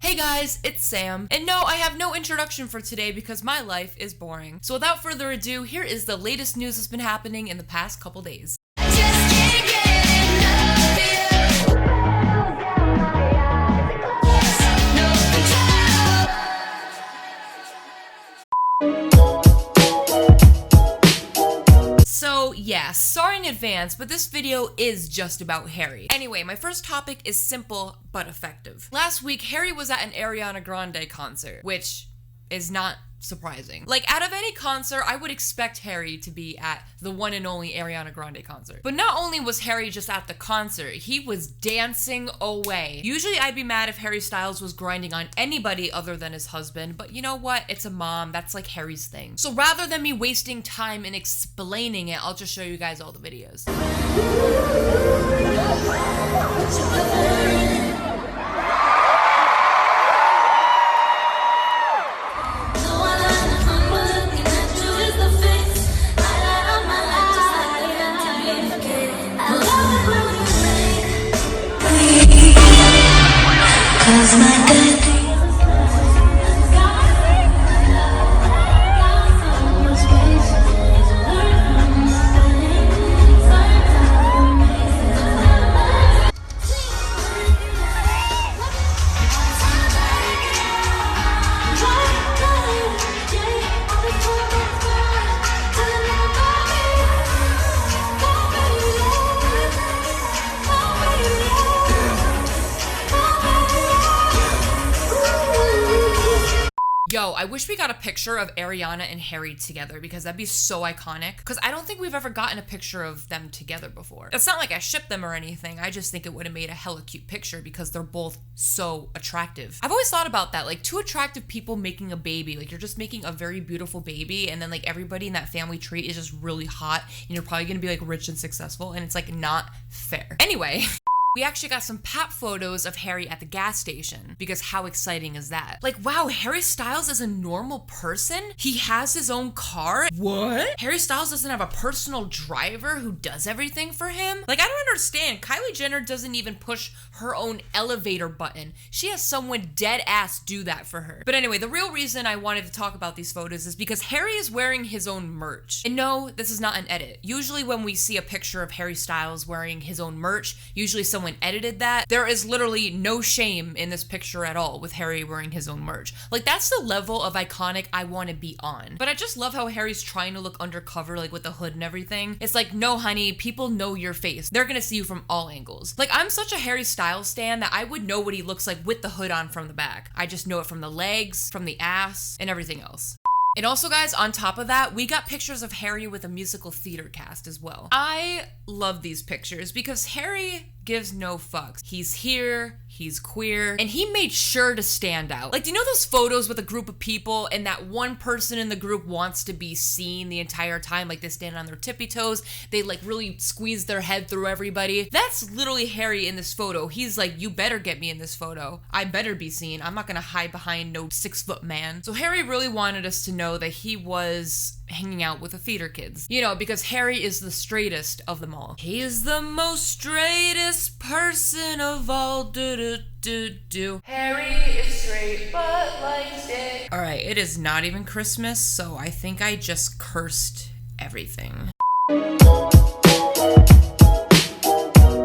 Hey guys, it's Sam, and no, I have no introduction for today because my life is boring. So without further ado, here is the latest news that's been happening in the past couple days. So yeah, sorry in advance, but this video is just about Harry. Anyway, my first topic is simple but effective. Last week, Harry was at an Ariana Grande concert, which is not surprising. Like, out of any concert, I would expect Harry to be at the one and only Ariana Grande concert. But not only was Harry just at the concert, he was dancing away. Usually I'd be mad if Harry Styles was grinding on anybody other than his husband, but you know what? It's a mom. That's like Harry's thing. So rather than me wasting time in explaining it, I'll just show you guys all the videos. Yo, I wish we got a picture of Ariana and Harry together because that'd be so iconic. Because I don't think we've ever gotten a picture of them together before. It's not like I ship them or anything. I just think it would have made a hella cute picture because they're both so attractive. I've always thought about that, like two attractive people making a baby. Like you're just making a very beautiful baby and then like everybody in that family tree is just really hot and you're probably gonna be like rich and successful and it's like not fair. Anyway. We actually got some pap photos of Harry at the gas station because how exciting is that? Like, wow, Harry Styles is a normal person? He has his own car? What? Harry Styles doesn't have a personal driver who does everything for him? Like, I don't understand. Kylie Jenner doesn't even push her own elevator button. She has someone dead ass do that for her. But anyway, the real reason I wanted to talk about these photos is because Harry is wearing his own merch. And no, this is not an edit. Usually when we see a picture of Harry Styles wearing his own merch, usually someone edited that. There is literally no shame in this picture at all with Harry wearing his own merch. Like that's the level of iconic I want to be on. But I just love how Harry's trying to look undercover like with the hood and everything. It's like, no honey, people know your face. They're gonna see you from all angles. Like I'm such a Harry Styles stan that I would know what he looks like with the hood on from the back. I just know it from the legs, from the ass, and everything else. And also guys, on top of that, we got pictures of Harry with a musical theater cast as well. I love these pictures because Harry gives no fucks. He's here, he's queer, and he made sure to stand out. Like, do you know those photos with a group of people and that one person in the group wants to be seen the entire time? Like they stand on their tippy toes, they like really squeeze their head through everybody. That's literally Harry in this photo. He's like, you better get me in this photo. I better be seen. I'm not gonna hide behind no 6-foot man. So Harry really wanted us to know that he was hanging out with the theater kids. You know, because Harry is the straightest of them all. He's the most straightest person of all. Harry is straight but likes it. Alright, it is not even Christmas, so I think I just cursed everything.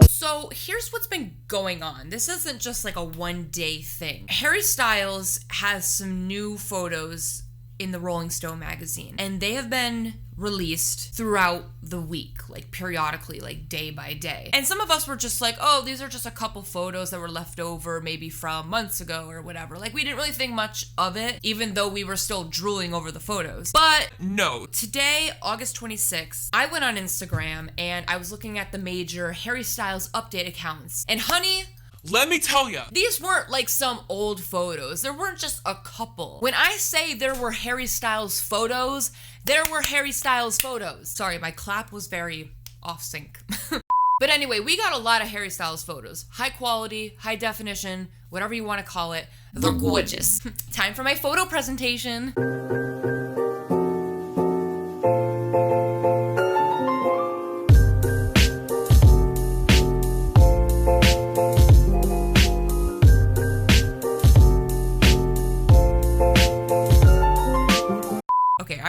So here's what's been going on. This isn't just like a one-day thing. Harry Styles has some new photos in the Rolling Stone magazine, and they have been released throughout the week, like periodically, like day by day. And some of us were just like, oh, these are just a couple photos that were left over maybe from months ago or whatever. Like we didn't really think much of it, even though we were still drooling over the photos. But no, today, August 26th, I went on Instagram and I was looking at the major Harry Styles update accounts. And honey, let me tell ya, these weren't like some old photos. There weren't just a couple. When I say there were Harry Styles photos, there were Harry Styles photos. Sorry, my clap was very off sync. But anyway, we got a lot of Harry Styles photos. High quality, high definition, whatever you want to call it. They're gorgeous. Time for my photo presentation.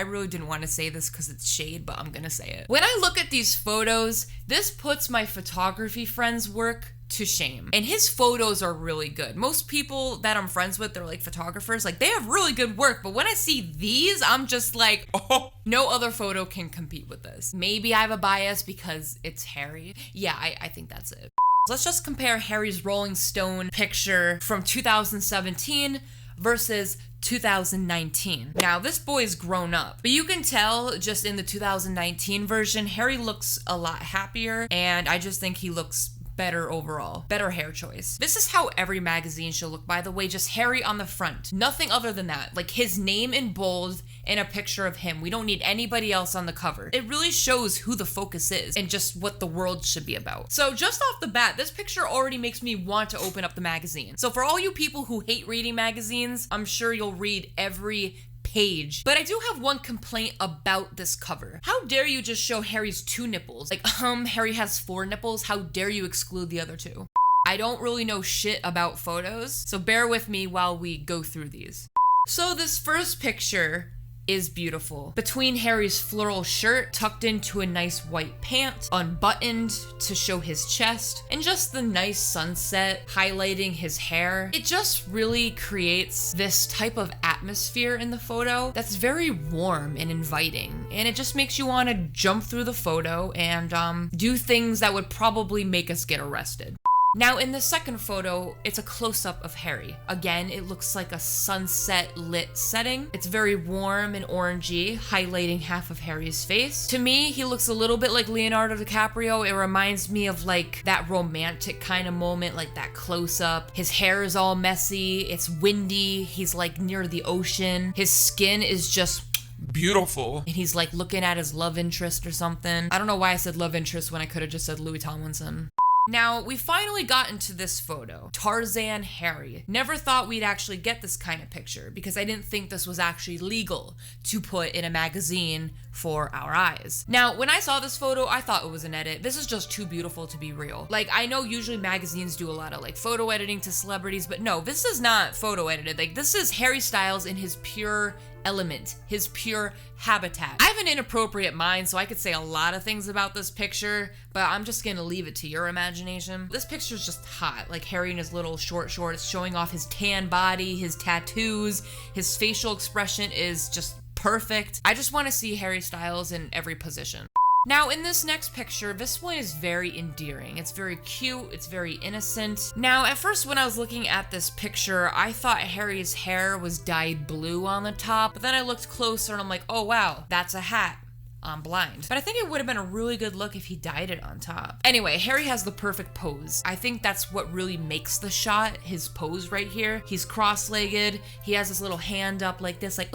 I really didn't want to say this because it's shade, but I'm gonna say it. When I look at these photos, this puts my photography friend's work to shame. And his photos are really good. Most people that I'm friends with, they're like photographers, like they have really good work, but when I see these, I'm just like, oh, no other photo can compete with this. Maybe I have a bias because it's Harry. Yeah, I think that's it. Let's just compare Harry's Rolling Stone picture from 2017 versus 2019. Now, this boy's grown up, but you can tell just in the 2019 version, Harry looks a lot happier, and I just think he looks better overall. Better hair choice. This is how every magazine should look, by the way, just Harry on the front. Nothing other than that. Like his name in bold and a picture of him. We don't need anybody else on the cover. It really shows who the focus is and just what the world should be about. So just off the bat, this picture already makes me want to open up the magazine. So for all you people who hate reading magazines, I'm sure you'll read every page. But I do have one complaint about this cover. How dare you just show Harry's 2 nipples? Like, Harry has 4 nipples. How dare you exclude the other 2? I don't really know shit about photos, so bear with me while we go through these. So this first picture is beautiful. Between Harry's floral shirt tucked into a nice white pant, unbuttoned to show his chest, and just the nice sunset highlighting his hair. It just really creates this type of atmosphere in the photo that's very warm and inviting, and it just makes you want to jump through the photo and do things that would probably make us get arrested. Now in the second photo, it's a close-up of Harry. Again, it looks like a sunset lit setting. It's very warm and orangey, highlighting half of Harry's face. To me, he looks a little bit like Leonardo DiCaprio. It reminds me of like that romantic kind of moment, like that close-up. His hair is all messy, it's windy, he's like near the ocean. His skin is just beautiful. And he's like looking at his love interest or something. I don't know why I said love interest when I could have just said Louis Tomlinson. Now, we finally got into this photo, Tarzan Harry. Never thought we'd actually get this kind of picture because I didn't think this was actually legal to put in a magazine for our eyes. Now, when I saw this photo, I thought it was an edit. This is just too beautiful to be real. Like, I know usually magazines do a lot of like photo editing to celebrities, but no, this is not photo edited. Like, this is Harry Styles in his pure element, his pure habitat. I have an inappropriate mind, so I could say a lot of things about this picture, but I'm just gonna leave it to your imagination. This picture's just hot, like Harry in his little short shorts showing off his tan body, his tattoos, his facial expression is just perfect. I just want to see Harry Styles in every position. Now in this next picture, this one is very endearing. It's very cute, it's very innocent. Now at first when I was looking at this picture, I thought Harry's hair was dyed blue on the top, but then I looked closer and I'm like, oh wow, that's a hat. I'm blind. But I think it would have been a really good look if he dyed it on top. Anyway, Harry has the perfect pose. I think that's what really makes the shot, his pose right here. He's cross-legged. He has his little hand up like this, like,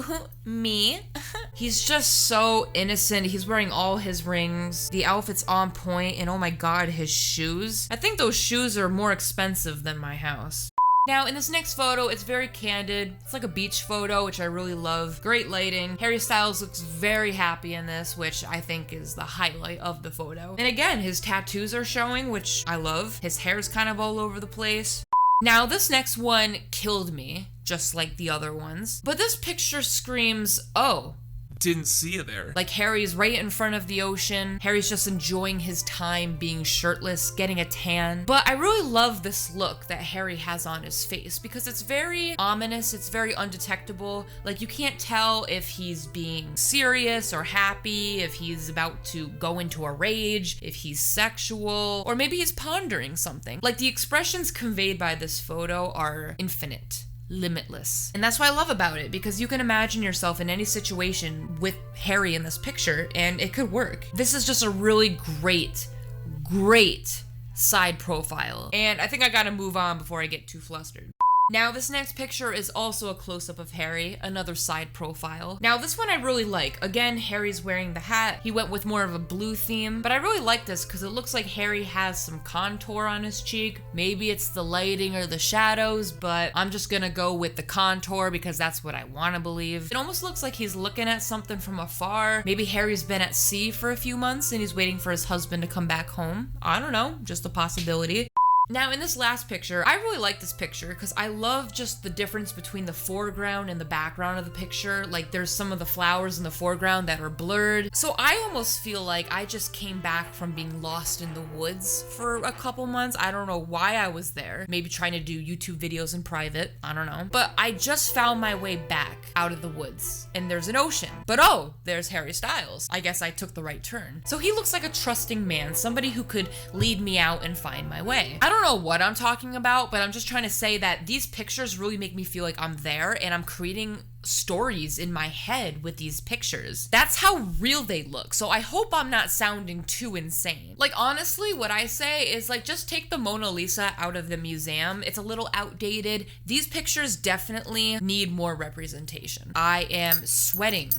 me. He's just so innocent. He's wearing all his rings. The outfit's on point, and oh my god, his shoes. I think those shoes are more expensive than my house. Now, in this next photo, it's very candid. It's like a beach photo, which I really love. Great lighting. Harry Styles looks very happy in this, which I think is the highlight of the photo. And again, his tattoos are showing, which I love. His hair's kind of all over the place. Now, this next one killed me, just like the other ones. But this picture screams, oh, didn't see you there. Like Harry's right in front of the ocean. Harry's just enjoying his time being shirtless, getting a tan. But I really love this look that Harry has on his face because it's very ominous, it's very undetectable. Like you can't tell if he's being serious or happy, if he's about to go into a rage, if he's sexual, or maybe he's pondering something. Like the expressions conveyed by this photo are infinite. Limitless. And that's what I love about it, because you can imagine yourself in any situation with Harry in this picture and it could work. This is just a really great side profile. And I think I gotta move on before I get too flustered. Now, this next picture is also a close-up of Harry, another side profile. Now, this one I really like. Again, Harry's wearing the hat. He went with more of a blue theme, but I really like this because it looks like Harry has some contour on his cheek. Maybe it's the lighting or the shadows, but I'm just gonna go with the contour because that's what I want to believe. It almost looks like he's looking at something from afar. Maybe Harry's been at sea for a few months and he's waiting for his husband to come back home. I don't know, just a possibility. Now in this last picture, I really like this picture because I love just the difference between the foreground and the background of the picture. Like there's some of the flowers in the foreground that are blurred. So I almost feel like I just came back from being lost in the woods for a couple months. I don't know why I was there. Maybe trying to do YouTube videos in private. I don't know. But I just found my way back out of the woods and there's an ocean. But oh, there's Harry Styles. I guess I took the right turn. So he looks like a trusting man, somebody who could lead me out and find my way. I don't know what I'm talking about, but I'm just trying to say that these pictures really make me feel like I'm there and I'm creating stories in my head with these pictures. That's how real they look. So I hope I'm not sounding too insane. Like honestly, what I say is like, just take the Mona Lisa out of the museum. It's a little outdated. These pictures definitely need more representation. I am sweating.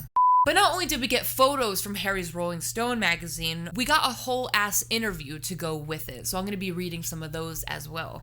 But not only did we get photos from Harry's Rolling Stone magazine, we got a whole ass interview to go with it. So I'm gonna be reading some of those as well.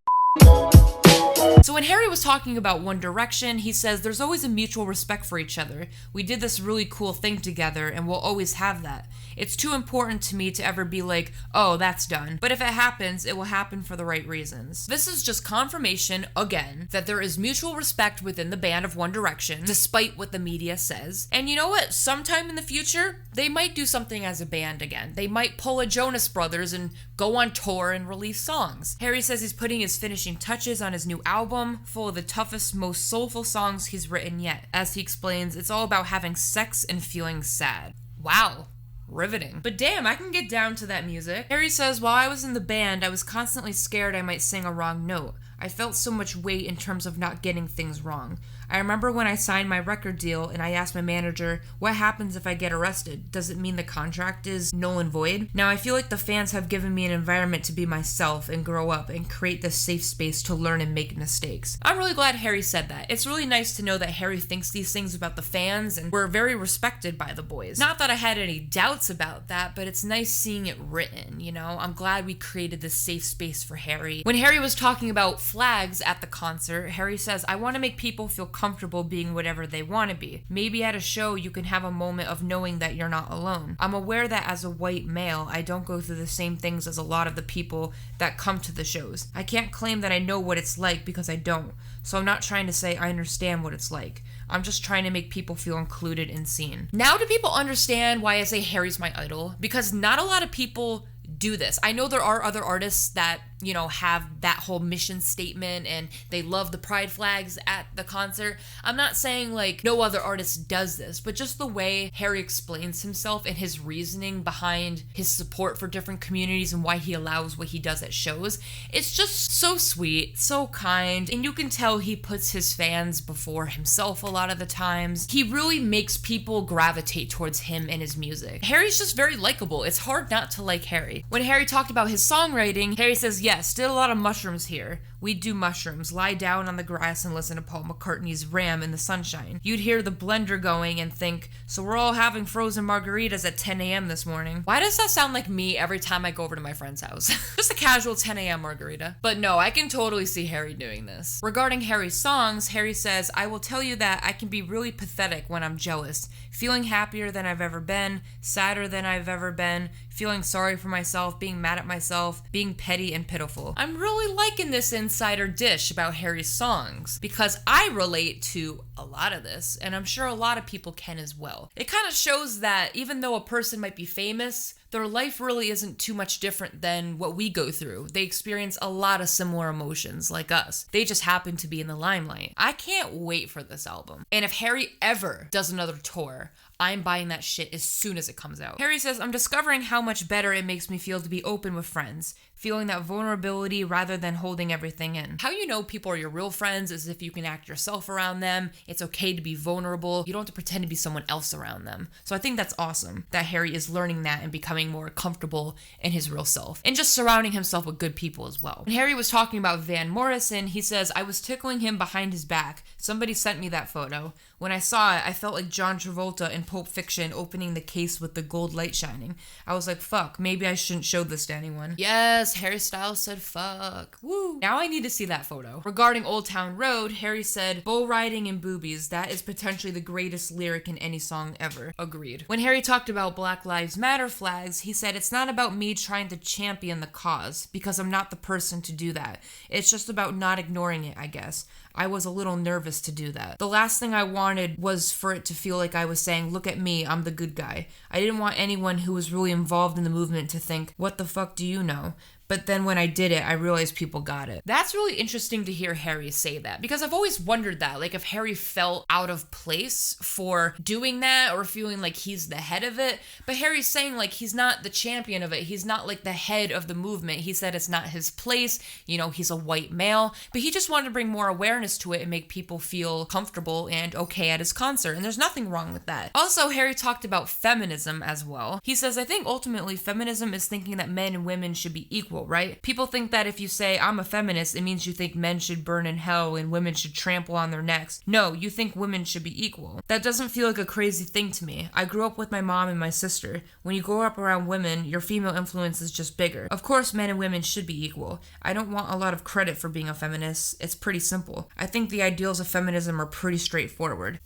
So when Harry was talking about One Direction, he says there's always a mutual respect for each other. We did this really cool thing together and we'll always have that. It's too important to me to ever be like, oh, that's done. But if it happens, it will happen for the right reasons. This is just confirmation, again, that there is mutual respect within the band of One Direction, despite what the media says. And you know what? Sometime in the future, they might do something as a band again. They might pull a Jonas Brothers and go on tour and release songs. Harry says he's putting his finishing touches on his new album, full of the toughest, most soulful songs he's written yet. As he explains, it's all about having sex and feeling sad. Wow. Riveting. But damn, I can get down to that music. Harry says, while I was in the band, I was constantly scared I might sing a wrong note. I felt so much weight in terms of not getting things wrong. I remember when I signed my record deal and I asked my manager, what happens if I get arrested? Does it mean the contract is null and void? Now I feel like the fans have given me an environment to be myself and grow up and create this safe space to learn and make mistakes. I'm really glad Harry said that. It's really nice to know that Harry thinks these things about the fans and we're very respected by the boys. Not that I had any doubts about that, but it's nice seeing it written, you know? I'm glad we created this safe space for Harry. When Harry was talking about flags at the concert, Harry says, I want to make people feel comfortable being whatever they want to be. Maybe at a show you can have a moment of knowing that you're not alone. I'm aware that as a white male, I don't go through the same things as a lot of the people that come to the shows. I can't claim that I know what it's like because I don't. So I'm not trying to say I understand what it's like. I'm just trying to make people feel included and seen. Now do people understand why I say Harry's my idol? Because not a lot of people do this. I know there are other artists that, you know, have that whole mission statement and they love the pride flags at the concert. I'm not saying like no other artist does this, but just the way Harry explains himself and his reasoning behind his support for different communities and why he allows what he does at shows, it's just so sweet, so kind, and you can tell he puts his fans before himself a lot of the times. He really makes people gravitate towards him and his music. Harry's just very likable. It's hard not to like Harry. When Harry talked about his songwriting, Harry says, yes, did a lot of mushrooms here. We'd do mushrooms, lie down on the grass and listen to Paul McCartney's Ram in the sunshine. You'd hear the blender going and think, so we're all having frozen margaritas at 10 a.m. this morning. Why does that sound like me every time I go over to my friend's house? Just a casual 10 a.m. margarita. But no, I can totally see Harry doing this. Regarding Harry's songs, Harry says, I will tell you that I can be really pathetic when I'm jealous, feeling happier than I've ever been, sadder than I've ever been, feeling sorry for myself, being mad at myself, being petty and pitiful. I'm really liking this insider dish about Harry's songs because I relate to a lot of this, and I'm sure a lot of people can as well. It kind of shows that even though a person might be famous, their life really isn't too much different than what we go through. They experience a lot of similar emotions like us. They just happen to be in the limelight. I can't wait for this album. And if Harry ever does another tour, I'm buying that shit as soon as it comes out. Harry says, I'm discovering how much better it makes me feel to be open with friends, feeling that vulnerability rather than holding everything in. How you know people are your real friends is if you can act yourself around them. It's okay to be vulnerable. You don't have to pretend to be someone else around them. So I think that's awesome that Harry is learning that and becoming more comfortable in his real self and just surrounding himself with good people as well. When Harry was talking about Van Morrison, he says, I was tickling him behind his back. Somebody sent me that photo. When I saw it, I felt like John Travolta in Pulp Fiction opening the case with the gold light shining. I was like, fuck, maybe I shouldn't show this to anyone. Yes, Harry Styles said fuck. Woo. Now I need to see that photo. Regarding Old Town Road, Harry said, bull riding and boobies, that is potentially the greatest lyric in any song ever. Agreed. When Harry talked about Black Lives Matter flags, he said, it's not about me trying to champion the cause, because I'm not the person to do that. It's just about not ignoring it, I guess. I was a little nervous to do that. The last thing I wanted was for it to feel like I was saying, look at me, I'm the good guy. I didn't want anyone who was really involved in the movement to think, what the fuck do you know? But then when I did it, I realized people got it. That's really interesting to hear Harry say that, because I've always wondered that, like if Harry felt out of place for doing that or feeling like he's the head of it. But Harry's saying like he's not the champion of it. He's not like the head of the movement. He said it's not his place. You know, he's a white male, but he just wanted to bring more awareness to it and make people feel comfortable and okay at his concert. And there's nothing wrong with that. Also, Harry talked about feminism as well. He says, I think ultimately feminism is thinking that men and women should be equal, right? People think that if you say, I'm a feminist, it means you think men should burn in hell and women should trample on their necks. No, you think women should be equal. That doesn't feel like a crazy thing to me. I grew up with my mom and my sister. When you grow up around women, your female influence is just bigger. Of course, men and women should be equal. I don't want a lot of credit for being a feminist. It's pretty simple. I think the ideals of feminism are pretty straightforward.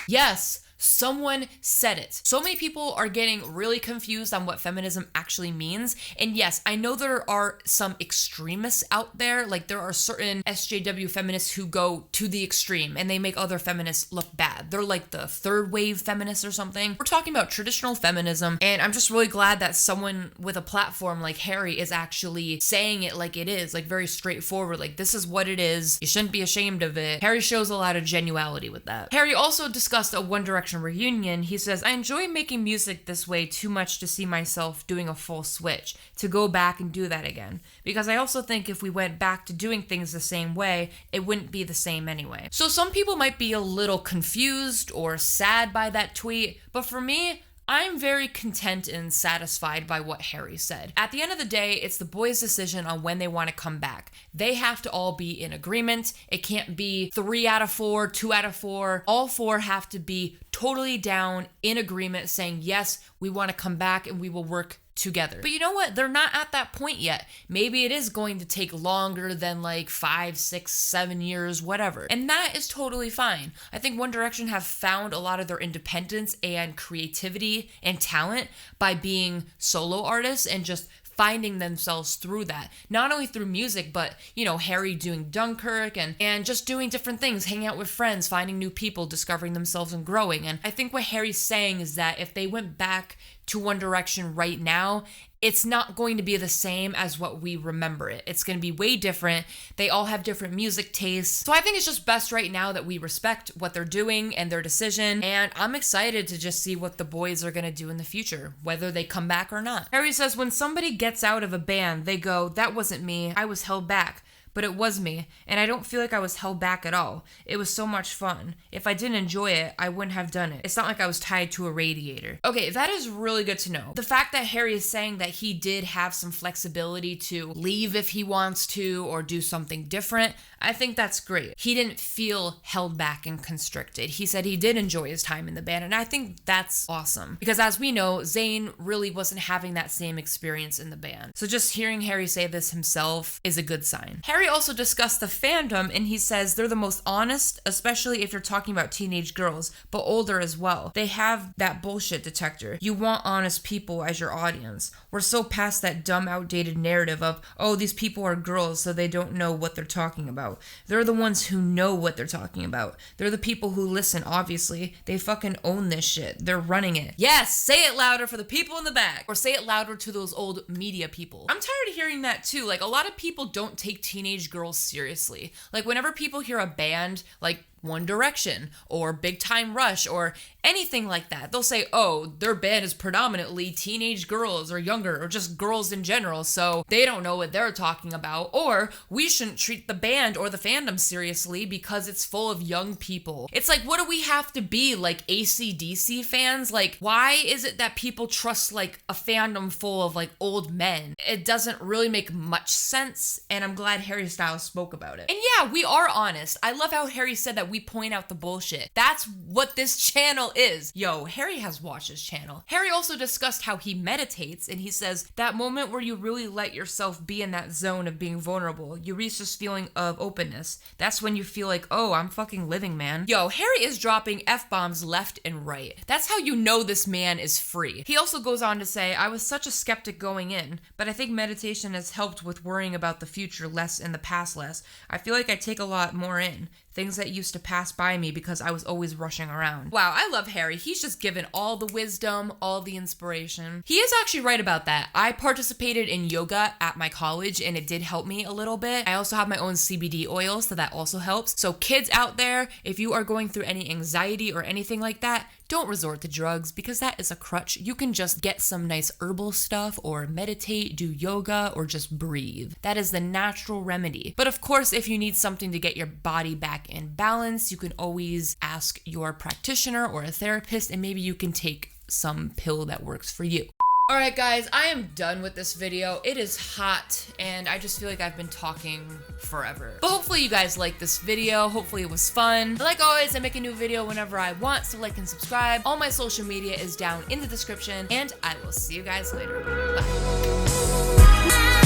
Yes! Someone said it. So many people are getting really confused on what feminism actually means. And yes, I know there are some extremists out there. Like there are certain SJW feminists who go to the extreme and they make other feminists look bad. They're like the third wave feminists or something. We're talking about traditional feminism. And I'm just really glad that someone with a platform like Harry is actually saying it like it is, like very straightforward. Like this is what it is. You shouldn't be ashamed of it. Harry shows a lot of genuality with that. Harry also discussed a One Direction reunion. He says, I enjoy making music this way too much to see myself doing a full switch, to go back and do that again. Because I also think if we went back to doing things the same way, it wouldn't be the same anyway. So some people might be a little confused or sad by that tweet, but for me, I'm very content and satisfied by what Harry said. At the end of the day, it's the boys' decision on when they want to come back. They have to all be in agreement. It can't be 3 out of 4, 2 out of 4. All 4 have to be totally down in agreement saying, yes, we want to come back and we will work together. But you know what? They're not at that point yet. Maybe it is going to take longer than like 5, 6, 7 years, whatever. And that is totally fine. I think One Direction have found a lot of their independence and creativity and talent by being solo artists and just finding themselves through that. Not only through music, but, you know, Harry doing Dunkirk and just doing different things, hanging out with friends, finding new people, discovering themselves and growing. And I think what Harry's saying is that if they went back to One Direction right now, it's not going to be the same as what we remember it. It's going to be way different. They all have different music tastes. So I think it's just best right now that we respect what they're doing and their decision. And I'm excited to just see what the boys are going to do in the future, whether they come back or not. Harry says, when somebody gets out of a band, they go, that wasn't me. I was held back. But it was me, and I don't feel like I was held back at all. It was so much fun. If I didn't enjoy it, I wouldn't have done it. It's not like I was tied to a radiator. Okay, that is really good to know. The fact that Harry is saying that he did have some flexibility to leave if he wants to or do something different, I think that's great. He didn't feel held back and constricted. He said he did enjoy his time in the band, and I think that's awesome. Because as we know, Zayn really wasn't having that same experience in the band. So just hearing Harry say this himself is a good sign. Harry also discussed the fandom, and he says they're the most honest, especially if you're talking about teenage girls, but older as well. They have that bullshit detector. You want honest people as your audience. We're so past that dumb, outdated narrative of, oh, these people are girls, so they don't know what they're talking about. They're the ones who know what they're talking about. They're the people who listen, obviously. They fucking own this shit. They're running it. Yes, say it louder for the people in the back. Or say it louder to those old media people. I'm tired of hearing that too. Like, a lot of people don't take teenage girls seriously. Like, whenever people hear a band like One Direction or Big Time Rush or anything like that, they'll say, oh, their band is predominantly teenage girls or younger or just girls in general, so they don't know what they're talking about, or we shouldn't treat the band or the fandom seriously because it's full of young people. It's like, what do we have to be, like AC/DC fans? Like, why is it that people trust like a fandom full of like old men? It doesn't really make much sense, and I'm glad Harry Styles spoke about it. And yeah, we are honest. I love how Harry said that that we point out the bullshit. That's what this channel is. Yo, Harry has watched this channel. Harry also discussed how he meditates, and he says, that moment where you really let yourself be in that zone of being vulnerable, you reach this feeling of openness. That's when you feel like, oh, I'm fucking living, man. Yo, Harry is dropping F-bombs left and right. That's how you know this man is free. He also goes on to say, I was such a skeptic going in, but I think meditation has helped with worrying about the future less and the past less. I feel like I take a lot more in. Things that used to pass by me because I was always rushing around. Wow, I love Harry. He's just given all the wisdom, all the inspiration. He is actually right about that. I participated in yoga at my college and it did help me a little bit. I also have my own CBD oil, so that also helps. So kids out there, if you are going through any anxiety or anything like that, don't resort to drugs because that is a crutch. You can just get some nice herbal stuff or meditate, do yoga, or just breathe. That is the natural remedy. But of course, if you need something to get your body back in balance, you can always ask your practitioner or a therapist, and maybe you can take some pill that works for you. Alright guys, I am done with this video. It is hot and I just feel like I've been talking forever. But hopefully you guys liked this video. Hopefully it was fun. Like always, I make a new video whenever I want, so like and subscribe. All my social media is down in the description and I will see you guys later. Bye.